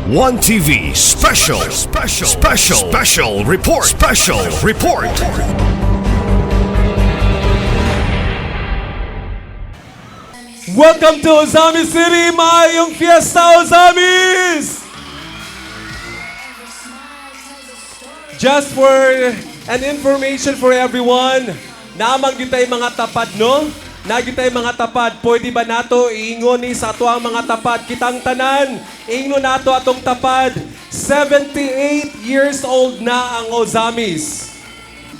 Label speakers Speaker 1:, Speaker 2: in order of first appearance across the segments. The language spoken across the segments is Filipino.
Speaker 1: One TV special report.
Speaker 2: Welcome to Ozamis City! Maayong Fiesta, Ozamis! Just for an information for everyone, naamang yun tayo mga tapad, no? Naging tayo mga tapad, pwede ba nato iingon ni sa ato ang mga tapad? Kitang tanan, iingon nato atong tapad. 78 years old na ang Ozamis.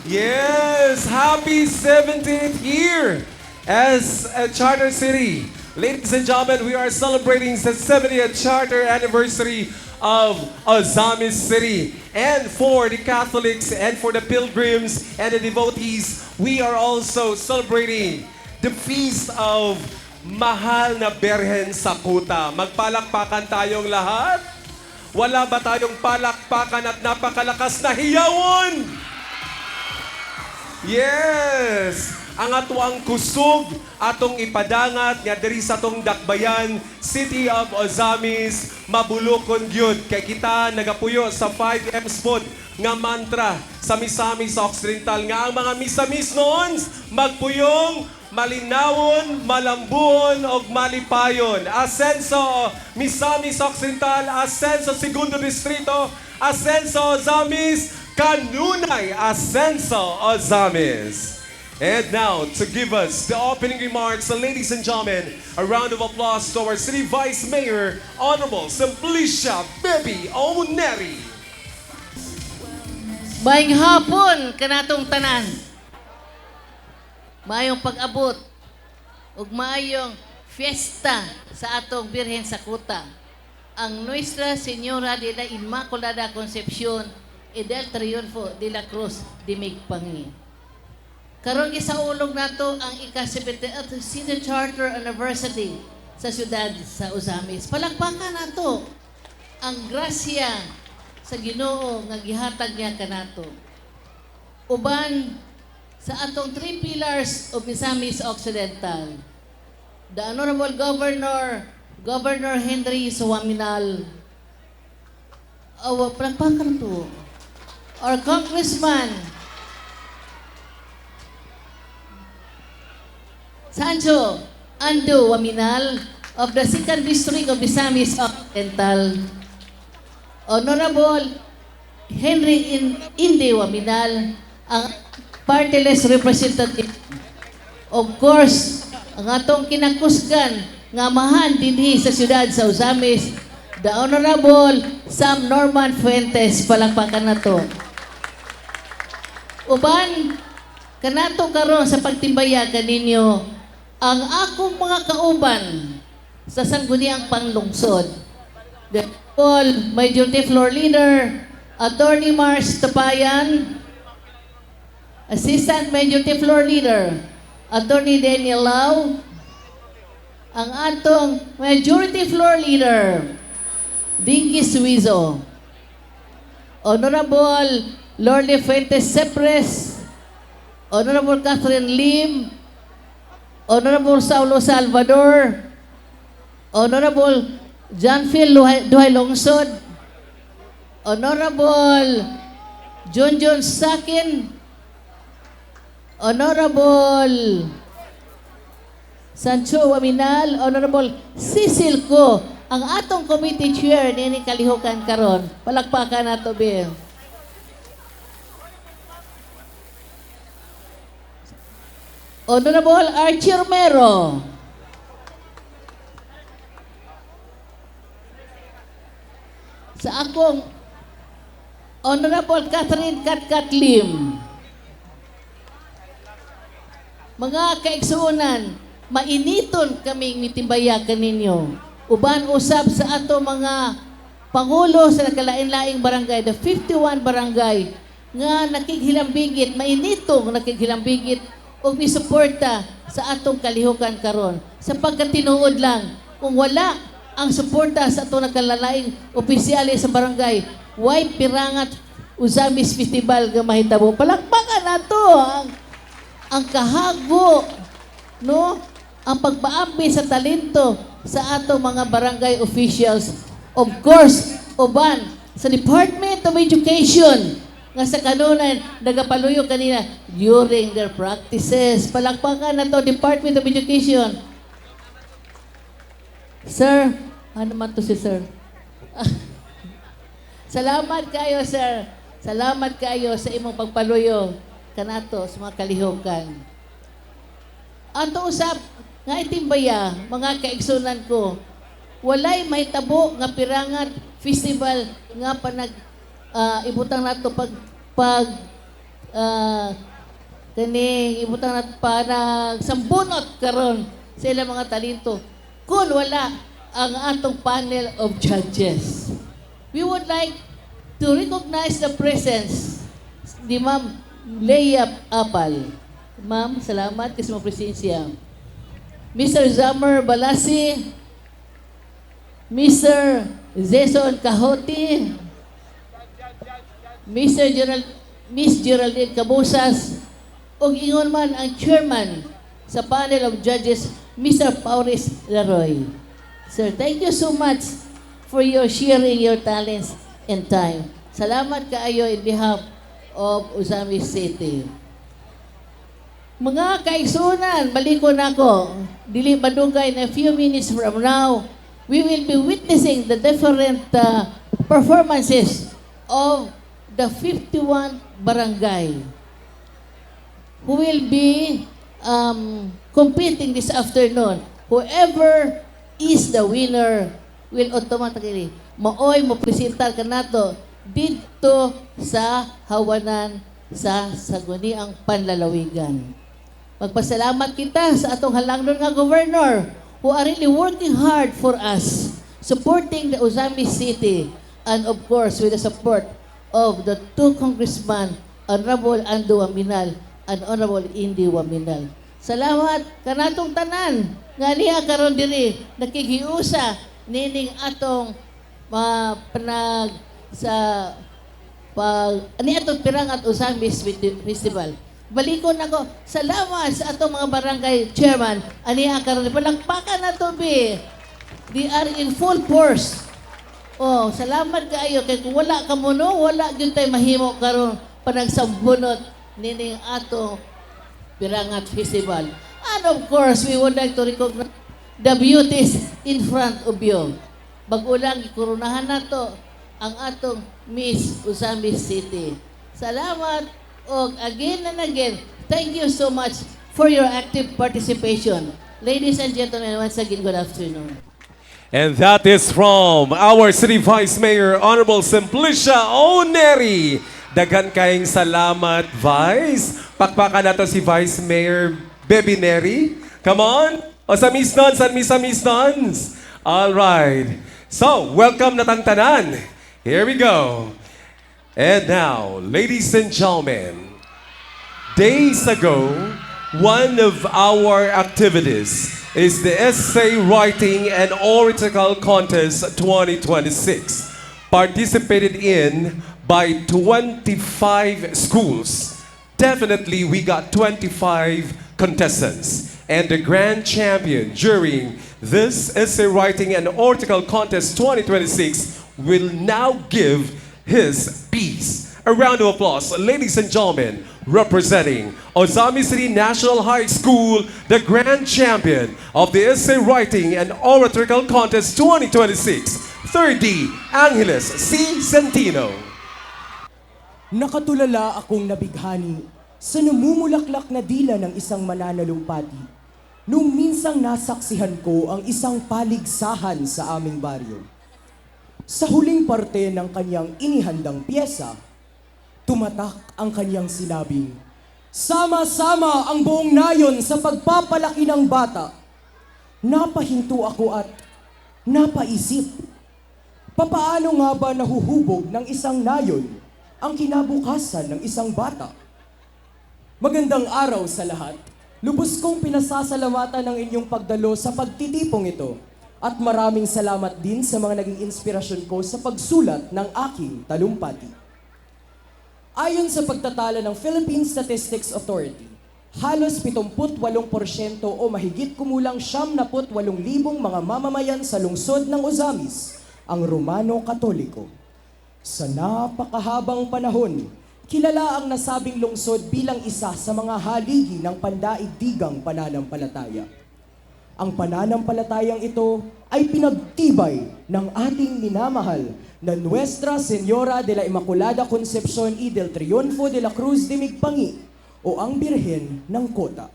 Speaker 2: Yes! Happy 78th year as a charter city. Ladies and gentlemen, we are celebrating the 70th charter anniversary of Ozamis City. And for the Catholics and for the pilgrims and the devotees, we are also celebrating the feast of Mahal na Birhen sa Kuta. Magpalakpakan tayong lahat. Wala ba tayong palakpakan at napakalakas na hiyawon? Yes! Ang atuang kusog atong ipadangat nga diri sa atong dakbayan, City of Ozamis, mabulokon gyud kay kita nagapuyo sa 5 M's pod nga mantra sa Misamis Occidental nga ang mga Misamis noon magpuyong, malinawon, malambuon og malipayon. Asenso Misamis Occidental, Asenso Segundo Distrito, Asenso Ozamis, Kanunay Asenso Ozamis. And now, to give us the opening remarks, ladies and gentlemen, a round of applause to our City Vice Mayor, Honorable Simplicia Baby Oneri.
Speaker 3: Maayong hapon kanatong tanan. Maayong pag-abot ug maayong fiesta sa atong Birhen sa Kuta. Ang Nuestra Señora de la Inmaculada Concepcion e del Triunfo de la Cruz de Migpangi. Karon gisaulog nato ang ika-70th City Charter Anniversary sa siyudad sa Ozamis. Palakpakan nato ang grasya sa Ginoo nga gihatag niya kanato. Uban sa atong 3 pillars of Misamis Occidental. The Honorable Governor Henry Suwaminal. Palakpakan to. Our Congressman Sancho Ando Waminal of the 2nd District of Misamis Occidental. Honorable Henry Inde Waminal, ang party-list representative. Of course, ang atong kinakusgan nga mahan dinhi sa siyudad sa Ozamis, the Honorable Sam Norman Fuentes, palakpakan nato. Uban, kanato karon sa pagtimbayagan ninyo, ang akong mga kauban sa sangguniang panglungsod. The Honorable Majority Floor Leader, Attorney Mars Tapayan, Assistant Majority Floor Leader, Attorney Daniel Lau, ang atong Majority Floor Leader, Dinky Suizo, Honorable Lorly Fuentes Sepres, Honorable Catherine Lim, Honorable Saulo Salvador, Honorable John Phil Duhay Longsod, Honorable Junjun Sakin, Honorable Sancho Waminal, Honorable Cecil Ko, ang atong committee chair nini kalihukan karon. Palakpakan nato, Bill. Honorable Archie Romero. Sa akong Honorable Catherine Katkat Lim. Mga kaigsuunan, mainiton kaming mitimbayakan ninyo. Uban usab sa ato mga pangulo sa nakalain-laing barangay, the 51 barangay, nga nakighilambigit, mainitong nakighilambigit o misuporta sa atong kalihukan karon. Sapagkat tinuod lang, kung wala ang suporta sa atong nakalalaing opisyali sa barangay, way pirangat Ozamis Festival nga mahitabo. Palakpakan nato ang kahago, no? Ang pagpaambi sa talento sa atong mga barangay officials. Of course, uban sa Department of Education nga sa kanunay nagapaluyo kanina during their practices. Palakpakan na to, Department of Education. Sir, ano man to si Sir? Salamat kayo, Sir. Salamat kayo sa imong pagpaluyo kanato sa mga kalihukan. Anto usap nga itimbaya, mga kaigsunan ko, walay may tabo nga pirangat festival nga panag ibutang nato kaning ibutang nato para sambunot karon sa ilang mga talento kung wala ang atong panel of judges. We would like to recognize the presence ni Ma'am Leia Apal. Ma'am, salamat kasi mo presensya. Mr. Zamer Balasi, Mr. Jason Cahote, Miss Geraldine Cabusas, ug ingon man ang chairman sa panel of judges, Mr. Pauris Laroy. Sir, thank you so much for your sharing your talents and time. Salamat kaayo in behalf of Ozamis City. Mga kaigsunan, balikon ako. Dili madugay na few minutes from now, we will be witnessing the different performances of the 51 barangay who will be competing this afternoon. Whoever is the winner will automatically maoy mo presentar ka nato dito sa hawanan sa Saguniang Panlalawigan. Magpasalamat kita sa atong halangdon nga governor who are really working hard for us, supporting the Ozamis City, and of course with the support of the two congressmen, Honorable Ando Waminal and Honorable Indy Waminal. Salamat kanatong tanan nga niya karon diri nakigiusa nining atong panag sa ani atong pirangat Ozamis Festival. Balikon ako, salamat sa atong mga barangay chairman. Ani karon palakpakan na to be. They are in full force. Oh, salamat kaayo kay kung wala ka mo no, wala gyud tay mahimo karon panagsambunot nining atong pirangat festival. And of course, we would like to recognize the beauties in front of you. Bago lang ikurunahan nato ang atong Miss Ozamis City. Salamat. Og again and again, thank you so much for your active participation. Ladies and gentlemen, once again, good afternoon.
Speaker 2: And that is from our City Vice Mayor, Honorable Simplicia Oneri. Daghan kayong salamat, Vice. Pakpakan nato si Vice Mayor Baby Neri. Come on. O sa Miss Nons and Miss Nons. All right. So, welcome na tangtanan. Here we go. And now, ladies and gentlemen, days ago, one of our activities is the Essay Writing and Oratorical Contest 2026, participated in by 25 schools. Definitely, we got 25 contestants. And the grand champion during this Essay Writing and Oratorical Contest 2026 will now give his piece. A round of applause, ladies and gentlemen, representing Ozamis City National High School, the grand champion of the Essay Writing and Oratorical Contest 2026, 3D Angeles C. Centino.
Speaker 4: Nakatulala akong nabighani sa namumulaklak na dila ng isang mananalumpati nung minsang nasaksihan ko ang isang paligsahan sa aming baryo. Sa huling parte ng kanyang inihandang piyesa, tumatak ang kanyang sinabing, "Sama-sama ang buong nayon sa pagpapalaki ng bata." Napahinto ako at napaisip, papaano nga ba nahuhubog ng isang nayon ang kinabukasan ng isang bata? Magandang araw sa lahat. Lubos kong pinasasalamatan ng inyong pagdalo sa pagtitipong ito. At maraming salamat din sa mga naging inspirasyon ko sa pagsulat ng aking talumpati. Ayon sa pagtatala ng Philippine Statistics Authority, halos 78% o mahigit kumulang 78,000 mga mamamayan sa lungsod ng Ozamis ang Romano Katoliko. Sa napakahabang panahon, kilala ang nasabing lungsod bilang isa sa mga haligi ng pandaigdigang pananampalataya. Ang pananampalatayang ito ay pinagtibay ng ating minamahal na Nuestra Señora de la Inmaculada Concepcion y del Triunfo de la Cruz de Migpangi o ang Birhen ng Kota.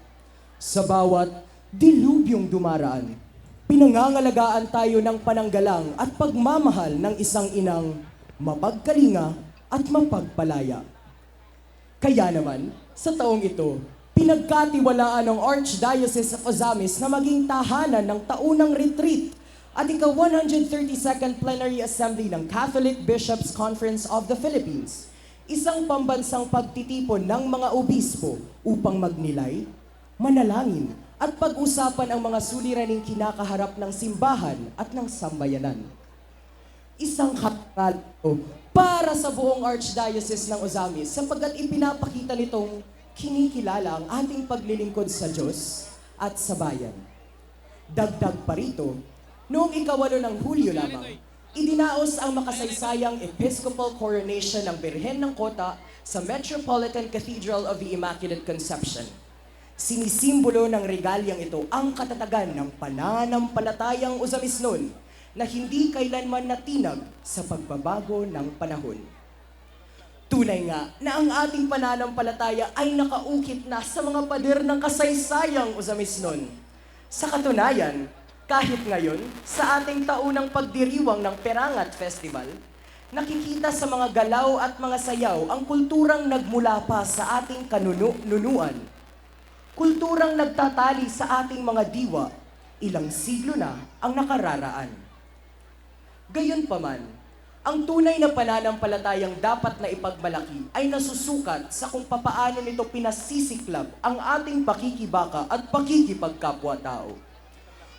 Speaker 4: Sa bawat dilubyong dumaraan, pinangangalagaan tayo ng pananggalang at pagmamahal ng isang inang mapagkalinga at mapagpalaya. Kaya naman, sa taong ito, pinagkatiwalaan ng Archdiocese of Ozamis na maging tahanan ng taunang retreat at ika-132nd Plenary Assembly ng Catholic Bishops' Conference of the Philippines, isang pambansang pagtitipon ng mga obispo upang magnilay, manalangin at pag-usapan ang mga suliraning kinakaharap ng simbahan at ng sambayanan. Isang kaparal para sa buong Archdiocese ng Ozamis sapagkat ipinapakita nitong kinikilala ang ating paglilingkod sa Diyos at sa bayan. Dagdag pa rito, noong ika-8 ng Hulyo lamang, idinaos ang makasaysayang Episcopal Coronation ng Birhen ng Kota sa Metropolitan Cathedral of the Immaculate Conception. Sinisimbolo ng regalyang ito ang katatagan ng pananampalatayang Ozamis noon na hindi kailanman natinag sa pagbabago ng panahon. Tunay nga na ang ating pananampalataya ay nakaukit na sa mga pader ng kasaysayang Ozamis noon. Sa katunayan, kahit ngayon, sa ating taunang pagdiriwang ng Perangat Festival, nakikita sa mga galaw at mga sayaw ang kulturang nagmula pa sa ating kanunuan. Kulturang nagtatali sa ating mga diwa, ilang siglo na ang nakararaan. Gayunpaman, ang tunay na pananampalatayang dapat na ipagmalaki ay nasusukat sa kung papaano nito pinasisiklab ang ating pakikibaka at pakikipagkapwa-tao.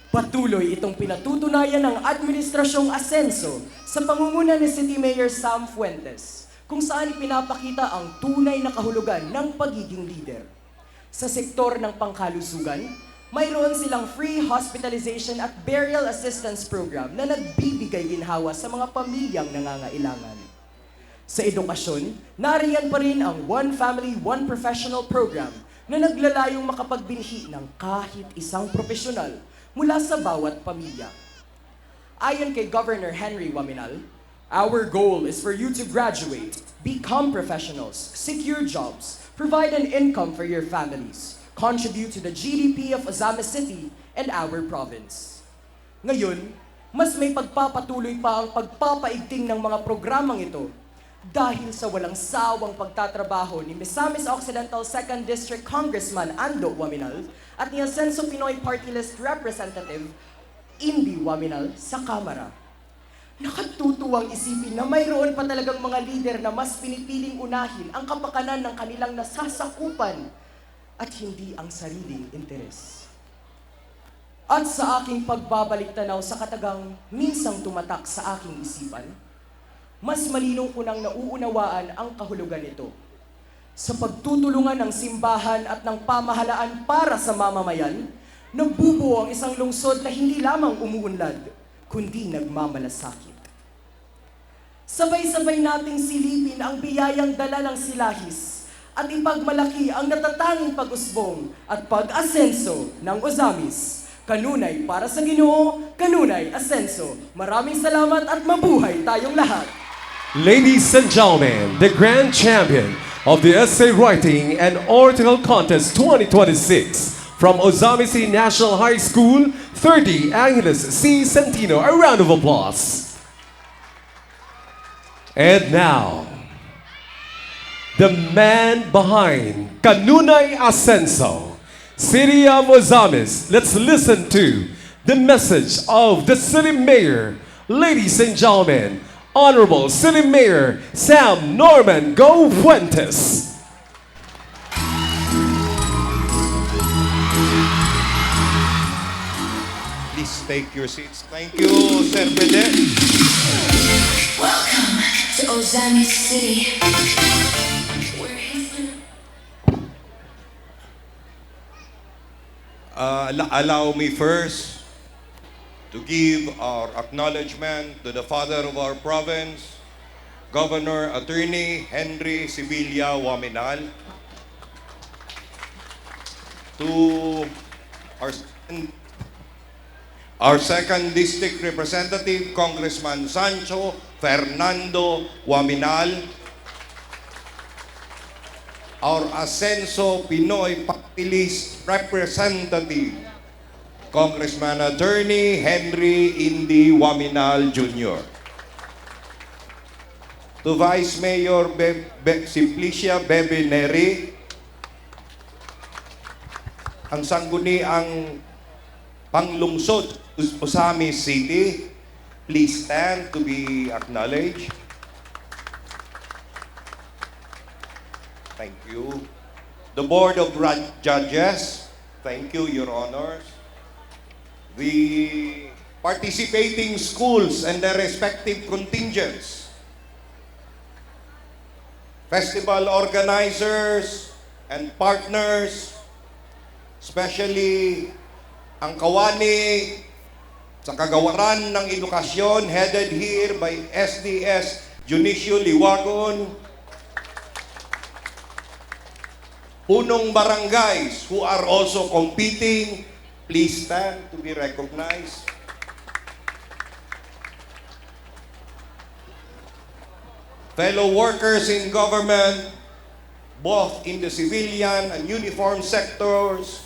Speaker 4: Patuloy itong pinatutunayan ng Administrasyong Asenso sa pangunguna ni City Mayor Sam Fuentes, kung saan pinapakita ang tunay na kahulugan ng pagiging leader. Sa sektor ng pangkalusugan, mayroon silang free hospitalization at burial assistance program na nagbibigay ginhawa sa mga pamilyang nangangailangan. Sa edukasyon, nariyan pa rin ang One Family, One Professional program na naglalayong makapagbinhi ng kahit isang profesional mula sa bawat pamilya. Ayon kay Governor Henry Waminal, our goal is for you to graduate, become professionals, secure jobs, provide an income for your families, contribute to the GDP of Ozamis City and our province. Ngayon, mas may pagpapatuloy pa ang pagpapaigting ng mga programang ito dahil sa walang sawang pagtatrabaho ni Misamis Occidental 2nd District Congressman Ando Waminal at ni Asenso Pinoy Party List Representative Indy Waminal sa Kamara. Nakatutuwang isipin na mayroon pa talagang mga lider na mas pinipiling unahin ang kapakanan ng kanilang nasasakupan at hindi ang sariling interes. At sa aking pagbabalik tanaw sa katagang minsang tumatak sa aking isipan, mas malinaw ko nang nauunawaan ang kahulugan nito. Sa pagtutulungan ng simbahan at ng pamahalaan para sa mamamayan, nabubuo ang isang lungsod na hindi lamang umuunlad, kundi nagmamalasakit. Sabay-sabay nating silipin ang biyayang dala ng Silahis at ipagmalaki ang natatanging pag-usbong at pag-asenso ng Ozamis. Kanunay para sa Ginoo, kanunay asenso. Maraming salamat at mabuhay tayong lahat.
Speaker 2: Ladies and gentlemen, the grand champion of the Essay Writing and Oratorical Contest 2026 from Ozamis National High School, 30 Angeles C. Centino. A round of applause. And now, the man behind Kanunay Asenso, City of Ozamis. Let's listen to the message of the City Mayor. Ladies and gentlemen, Honorable City Mayor Sam Norman Go Fuentes.
Speaker 5: Please take your seats. Thank you, Sir Pede.
Speaker 6: Welcome to Ozamis City. Where history...
Speaker 5: Allow me first to give our acknowledgement to the father of our province, Governor Attorney Henry Sibilia Waminal, to our second district representative, Congressman Sancho Fernando Waminal, our Asenso Pinoy Party List representative, Congressman Attorney Henry Indy Waminal Jr., to Vice Mayor Simplicia Bebe Neri, ang sangguniang panglungsod Osamis City, please stand to be acknowledged. Thank you. The Board of Judges, thank you, Your Honors. The participating schools and their respective contingents, festival organizers and partners, especially ang kawani sa kagawaran ng edukasyon headed here by SDS Junicio Liwagon, punong barangays who are also competing, please stand to be recognized. Fellow workers in government, both in the civilian and uniform sectors,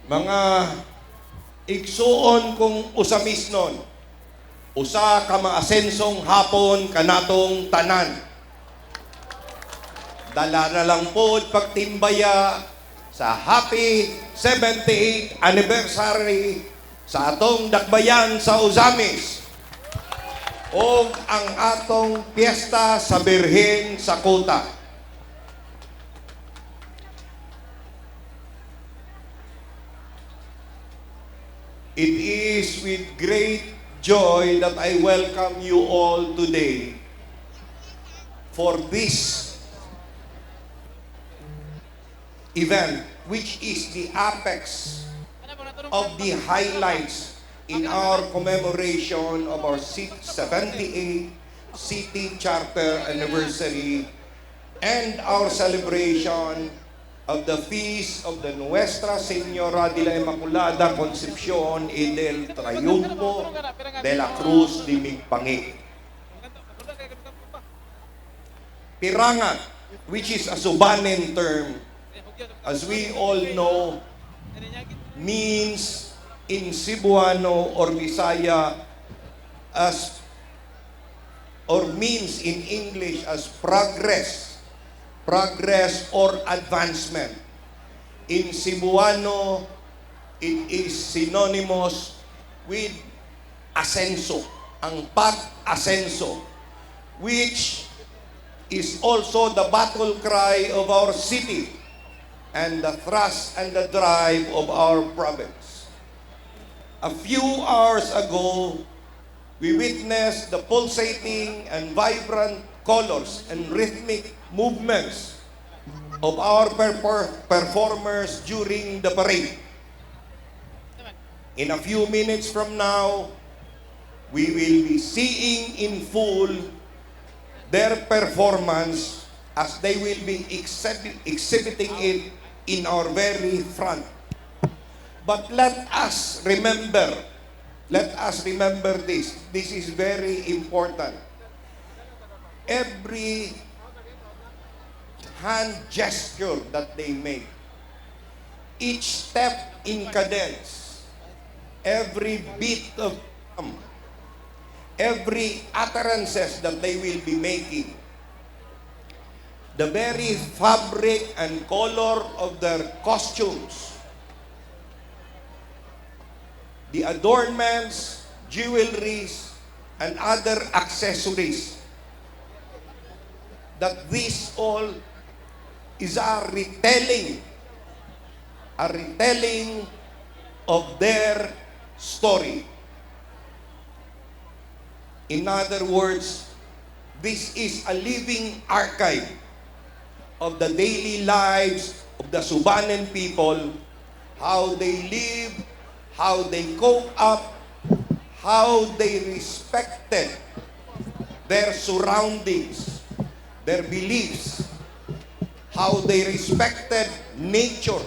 Speaker 5: mga igsuon kong usamisnon, usa ka maasensong hapon kanatong tanan. Dala na lang po pagtimbaya sa happy 78th anniversary sa atong dakbayan sa Ozamis o ang atong piyesta sa Birhen sa Kuta. It is with great joy that I welcome you all today for this event, which is the apex of the highlights in our commemoration of our 78th City Charter Anniversary and our celebration of the feast of the Nuestra Señora de la Inmaculada Concepción y del Triunfo de la Cruz de Migpangi. Pirangat, which is a Subanen term, as we all know, means in Cebuano or Visaya as, or means in English as progress or advancement. In Cebuano, it is synonymous with asenso, ang pag-asenso, which is also the battle cry of our city and the thrust and the drive of our province. A few hours ago, we witnessed the pulsating and vibrant colors and rhythmic movements of our performers during the parade. In a few minutes from now, we will be seeing in full their performance as they will be exhibiting it in our very front. But let us remember this. This is very important. Every hand gesture that they make, each step in cadence, every beat of drum, every utterances that they will be making, the very fabric and color of their costumes, the adornments, jewelries, and other accessories, that this all is a retelling of their story. In other words, this is a living archive of the daily lives of the Subanen people, how they live how they cope up, how they respected their surroundings, their beliefs, how they respected nature,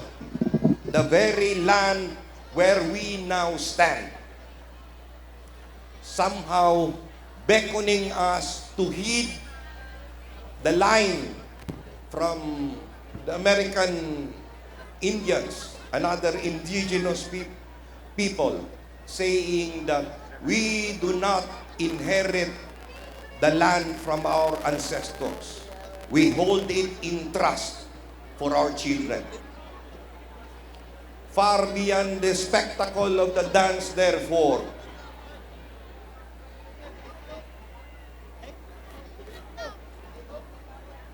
Speaker 5: the very land where we now stand. Somehow beckoning us to heed the line from the American Indians and other indigenous people saying that we do not inherit the land from our ancestors. We hold it in trust for our children. Far beyond the spectacle of the dance, therefore,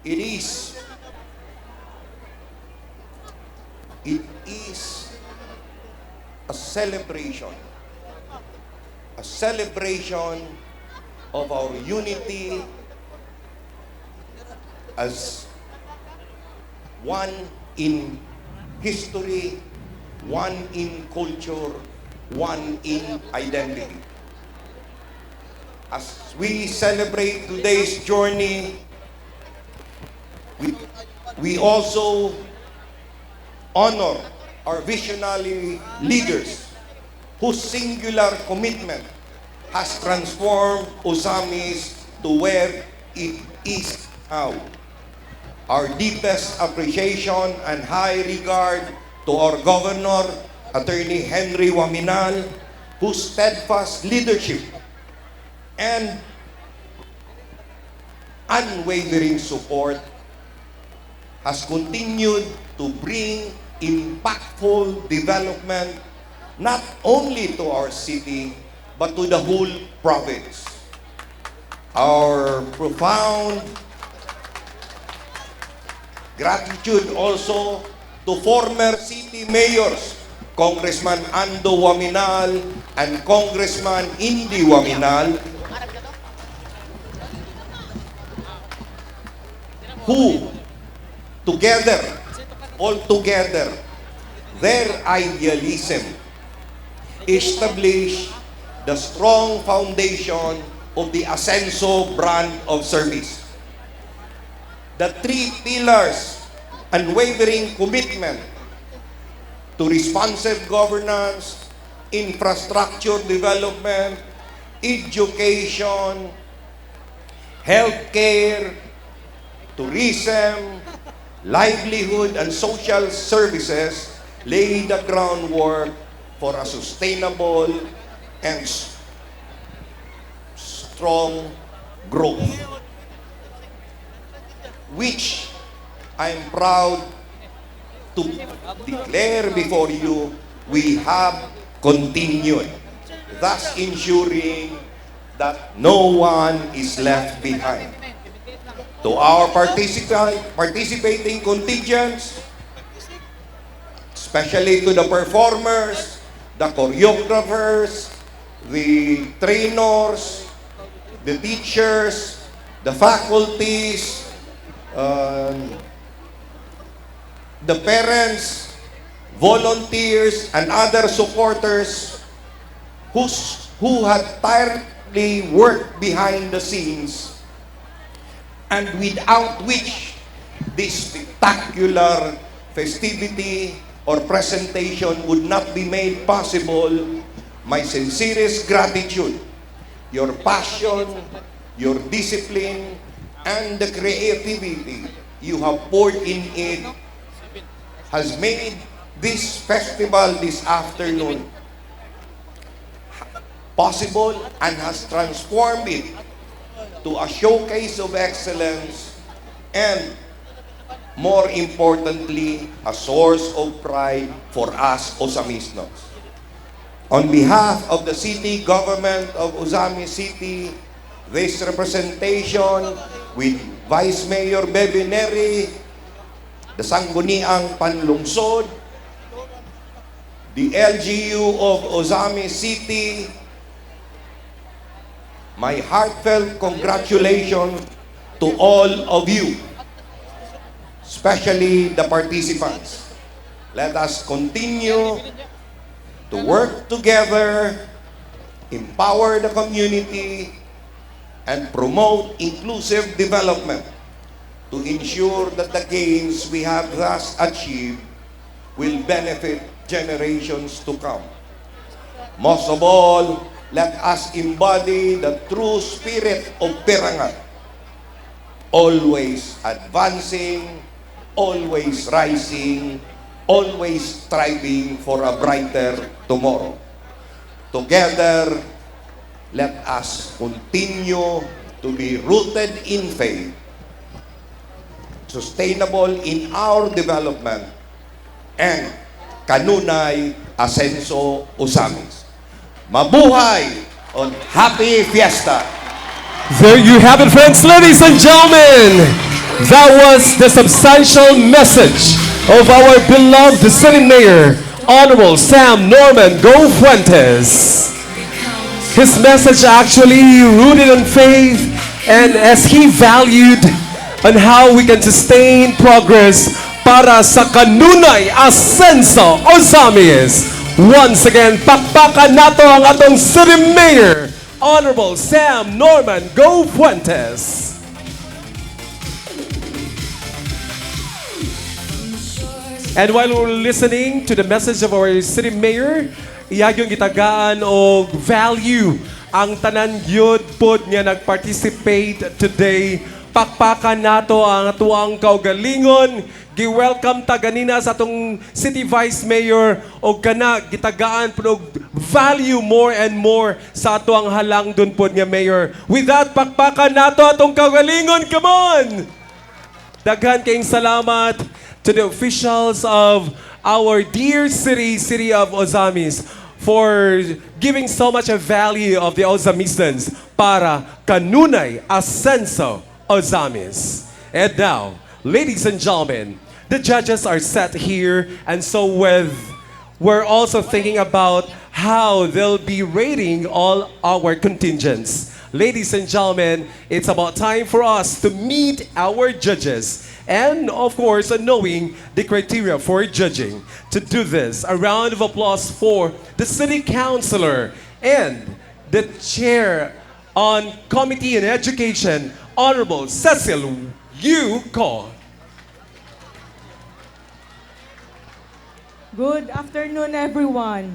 Speaker 5: it is a celebration of our unity as one in history, one in culture, one in identity. As we celebrate today's journey, we also honor our visionary leaders whose singular commitment has transformed Ozamis to where it is now. Our deepest appreciation and high regard to our Governor, Attorney Henry Waminal, whose steadfast leadership and unwavering support has continued to bring impactful development not only to our city but to the whole province. Our profound gratitude also to former city mayors, Congressman Ando Waminal and Congressman Indy Waminal, who all together, their idealism established the strong foundation of the Asenso brand of service. The three pillars: unwavering commitment to responsive governance, infrastructure development, education, healthcare, tourism, livelihood, and social services, lay the groundwork for a sustainable and strong growth, which I am proud to declare before you we have continued, thus ensuring that no one is left behind. To our participating contingents, especially to the performers, the choreographers, the trainers, the teachers, the faculties, the parents, volunteers, and other supporters who had tirelessly worked behind the scenes, and without which this spectacular festivity or presentation would not be made possible. My sincerest gratitude. Your passion, your discipline, and the creativity you have poured in it has made this festival this afternoon possible and has transformed it to a showcase of excellence and, more importantly, a source of pride for us Ozamisnos. On behalf of the city government of Ozamis City, this representation with Vice Mayor Bebe Neri, the Sangguniang Panlungsod, the LGU of Ozamis City, my heartfelt congratulations to all of you, especially the participants. Let us continue to work together, empower the community, and promote inclusive development to ensure that the gains we have thus achieved will benefit generations to come. Most of all, let us embody the true spirit of Pirangat, always advancing, always rising, always striving for a brighter tomorrow. Together, let us continue to be rooted in faith, sustainable in our development, and kanunay asenso usamis. Mabuhay on Happy Fiesta!
Speaker 2: There you have it, friends, ladies and gentlemen. That was the substantial message of our beloved City Mayor, Honorable Sam Norman Go Fuentes. His message actually rooted on faith, and as he valued on how we can sustain progress para sa kanunay asenso Ozamis. Once again, pakpakan nato ang atong City Mayor, Honorable Sam Norman Go Fuentes. And while we're listening to the message of our City Mayor, iyag yung gitagaan og value ang tanan gyud pod nga nag-participate today. Pakpakan nato ang atuang kaugalingon. Gi-welcome ta ganina sa atong City Vice Mayor og kana gitagaan pod og value more and more sa atuang halang dun pod nga Mayor. With that, pakpakan nato atong kaugalingon. Come on! Daghan kayong salamat to the officials of our dear city of Ozamis, for giving so much a value of the Ozamisans para kanunay asenso Ozamis. And now, ladies and gentlemen, the judges are set here, and so we're also thinking about how they'll be rating all our contingents. Ladies and gentlemen, it's about time for us to meet our judges. And of course, knowing the criteria for judging. To do this, a round of applause for the City Councilor and the Chair on Committee on Education, Honorable Cecil Yu Ko.
Speaker 7: Good afternoon, everyone.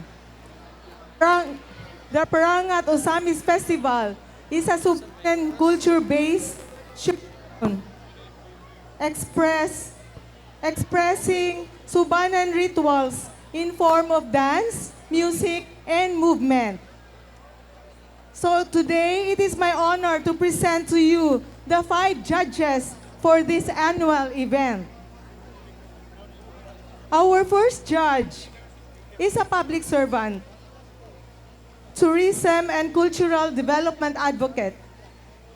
Speaker 7: The Pirangat Ozamis Festival is a Subanan culture-based show expressing Subanan rituals in form of dance, music, and movement. So today, it is my honor to present to you the 5 judges for this annual event. Our first judge is a public servant, tourism and cultural development advocate.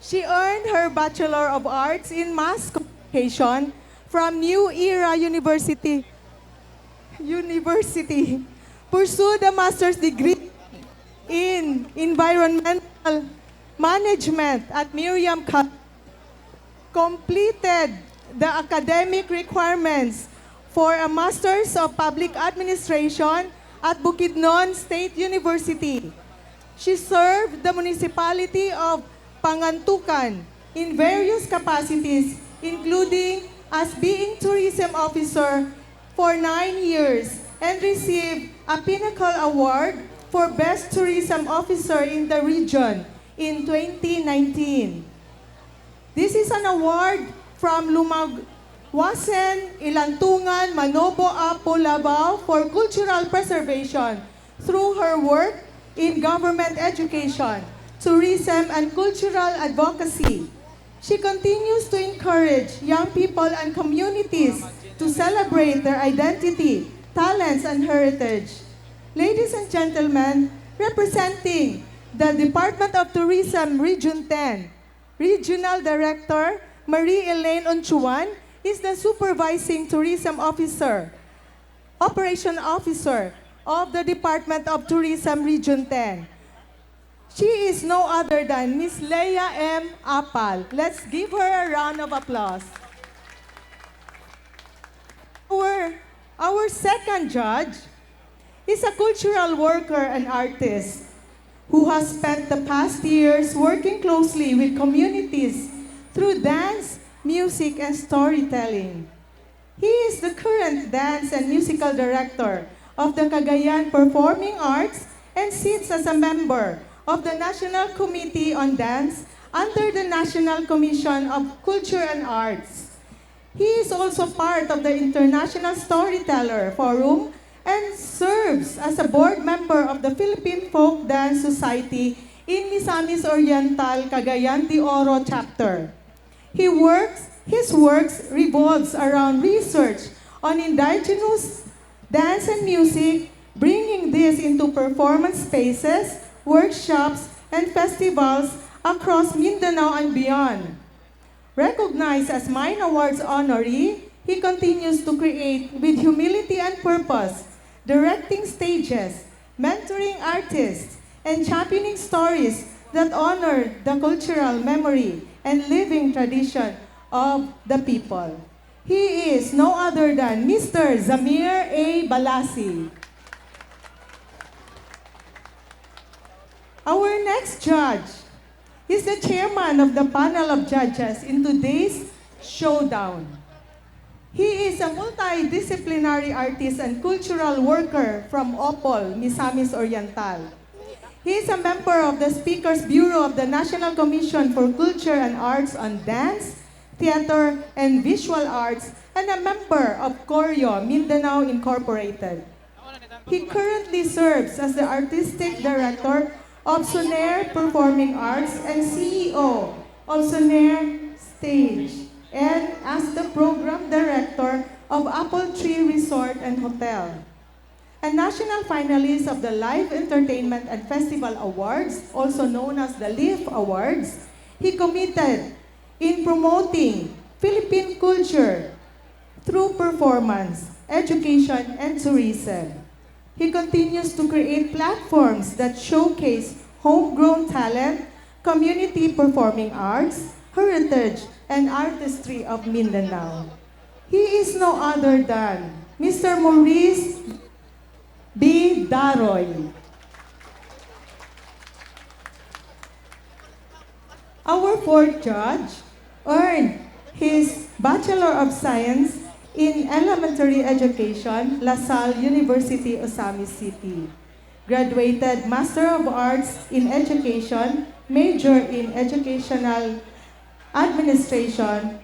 Speaker 7: She earned her Bachelor of Arts in Mass Communication from New Era University, pursued a master's degree in environmental management at Miriam College, completed the academic requirements for a master's of public administration at Bukidnon State University. She served the municipality of Pangantucan in various capacities, including as being tourism officer for 9 years and received a Pinnacle Award for Best Tourism Officer in the region in 2019. This is an award from Lumagwasen, Ilantungan, Manobo, Apo, Labao for cultural preservation through her work in government education, tourism, and cultural advocacy. She continues to encourage young people and communities to celebrate their identity, talents, and heritage. Ladies and gentlemen, representing the Department of Tourism Region 10, Regional Director Marie-Elaine Onchuan is the Supervising Tourism Officer, Operation Officer of the Department of Tourism Region 10. She is no other than Miss Leia M. Apal. Let's give her a round of applause. Our second judge is a cultural worker and artist who has spent the past years working closely with communities through dance, music, and storytelling. He is the current dance and musical director of the Cagayan Performing Arts and sits as a member of the National Committee on Dance under the National Commission of Culture and Arts. He is also part of the International Storyteller Forum and serves as a board member of the Philippine Folk Dance Society in Misamis Oriental, Cagayan de Oro chapter. His works revolves around research on indigenous dance and music, bringing this into performance spaces, workshops, and festivals across Mindanao and beyond. Recognized as Mine Awards honoree, he continues to create with humility and purpose, directing stages, mentoring artists, and championing stories that honor the cultural memory and living tradition of the people. He is no other than Mr. Zamir A. Balasi. Our next judge is the chairman of the panel of judges in today's showdown. He is a multidisciplinary artist and cultural worker from Opol, Misamis Oriental. He is a member of the Speakers Bureau of the National Commission for Culture and Arts on Dance, Theater, and Visual Arts, and a member of Koryo Mindanao Incorporated. He currently serves as the Artistic Director of Sonair Performing Arts and CEO of Sonair Stage, and as the Program Director of Apple Tree Resort and Hotel. A national finalist of the Live Entertainment and Festival Awards, also known as the LIF Awards, he committed in promoting Philippine culture through performance, education, and tourism. He continues to create platforms that showcase homegrown talent, community performing arts, heritage, and artistry of Mindanao. He is no other than Mr. Maurice B. Daroy. Our fourth judge earned his Bachelor of Science in Elementary Education, LaSalle University, Osamis City. Graduated Master of Arts in Education, major in Educational Administration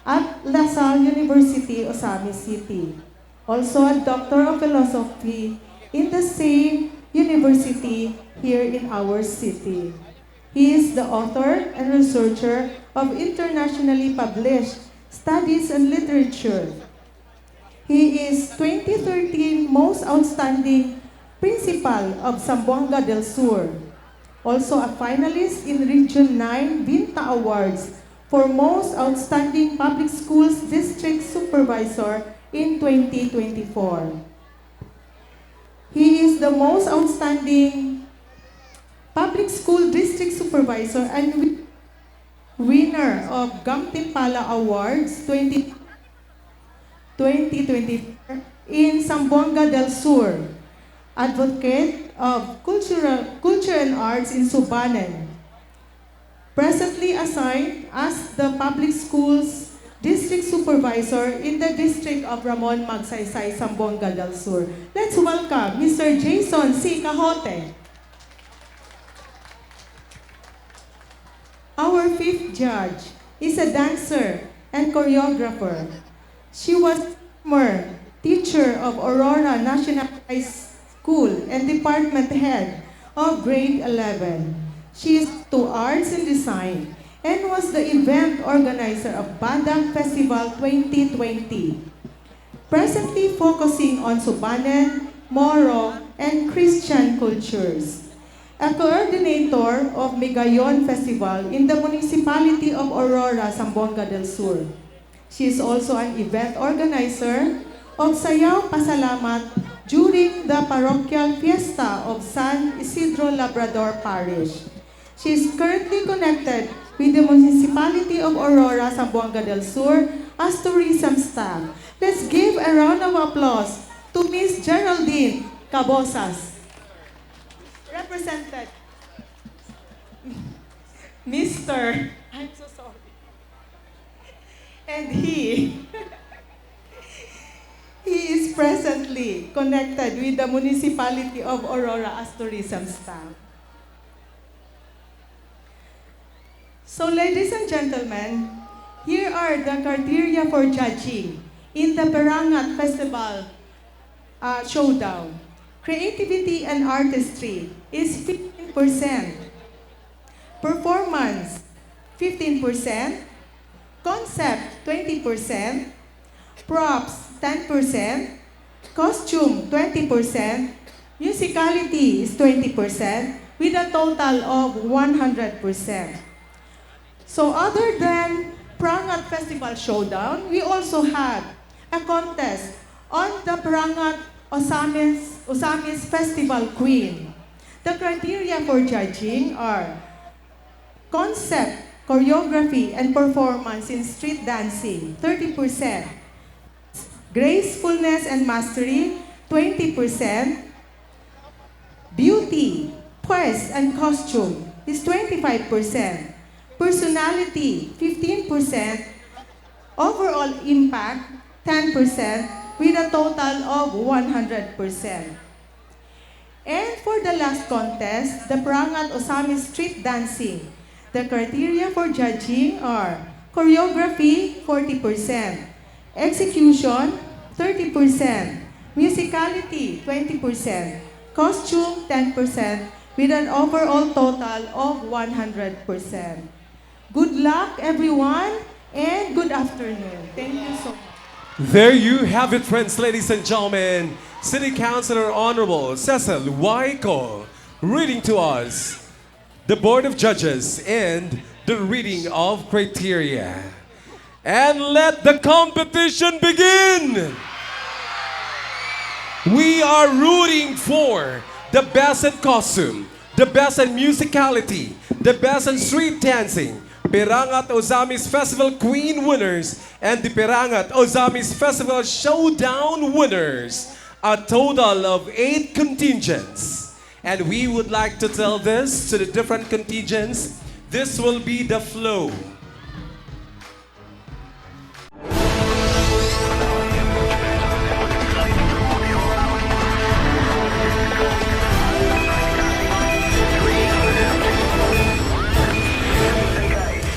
Speaker 7: at LaSalle University, Osamis City. Also a Doctor of Philosophy in the same university here in our city. He is the author and researcher of internationally published studies and literature. He is 2013 Most Outstanding Principal of Zamboanga del Sur. Also a finalist in Region 9 Vinta Awards for Most Outstanding Public Schools District Supervisor in 2024. He is the Most Outstanding Public School District Supervisor and winner of Gantimpala Awards 2024 in Zamboanga del Sur. Advocate of Culture and Arts in Subanen. Presently assigned as the Public Schools District Supervisor in the District of Ramon Magsaysay, Zamboanga del Sur. Let's welcome Mr. Jason C. Cajote. Our fifth judge is a dancer and choreographer. She was former teacher of Aurora National High School and department head of grade 11. She is to arts and design and was the event organizer of Bandang Festival 2020. Presently focusing on Subanen, Moro, and Christian cultures. A coordinator of Megayon Festival in the municipality of Aurora, Zamboanga del Sur. She is also an event organizer of Sayaw Pasalamat during the parochial fiesta of San Isidro Labrador Parish. She is currently connected with the municipality of Aurora, Zamboanga del Sur as tourism staff. Let's give a round of applause to Miss Geraldine Cabosas. Represented Mr. I'm so sorry. And he is presently connected with the municipality of Aurora as tourism staff. So ladies and gentlemen, here are the criteria for judging in the Perangat Festival Showdown. Creativity and artistry is 15%. Performance, 15%. Concept, 20%. Props, 10%. Costume, 20%. Musicality is 20%, with a total of 100%. So other than Perangat Festival Showdown, we also had a contest on the Perangat Osamis Festival Queen. The criteria for judging are concept, choreography, and performance in street dancing, 30%. Gracefulness and mastery, 20%. Beauty, poise, and costume is 25%. Personality, 15%. Overall impact, 10%, with a total of 100%. And for the last contest, the Perangat Osamis Street Dancing, the criteria for judging are choreography, 40%, execution, 30%, musicality, 20%, costume, 10%, with an overall total of 100%. Good luck, everyone, and good afternoon. Thank you so much.
Speaker 2: There you have it, friends, ladies and gentlemen. City Councilor Honorable Cecil Huayco reading to us the Board of Judges and the reading of criteria. And let the competition begin! We are rooting for the best in costume, the best in musicality, the best in street dancing, Perangat Osamis Festival Queen winners, and the Perangat Osamis Festival Showdown winners. A total of 8 contingents. And we would like to tell this to the different contingents. This will be the flow.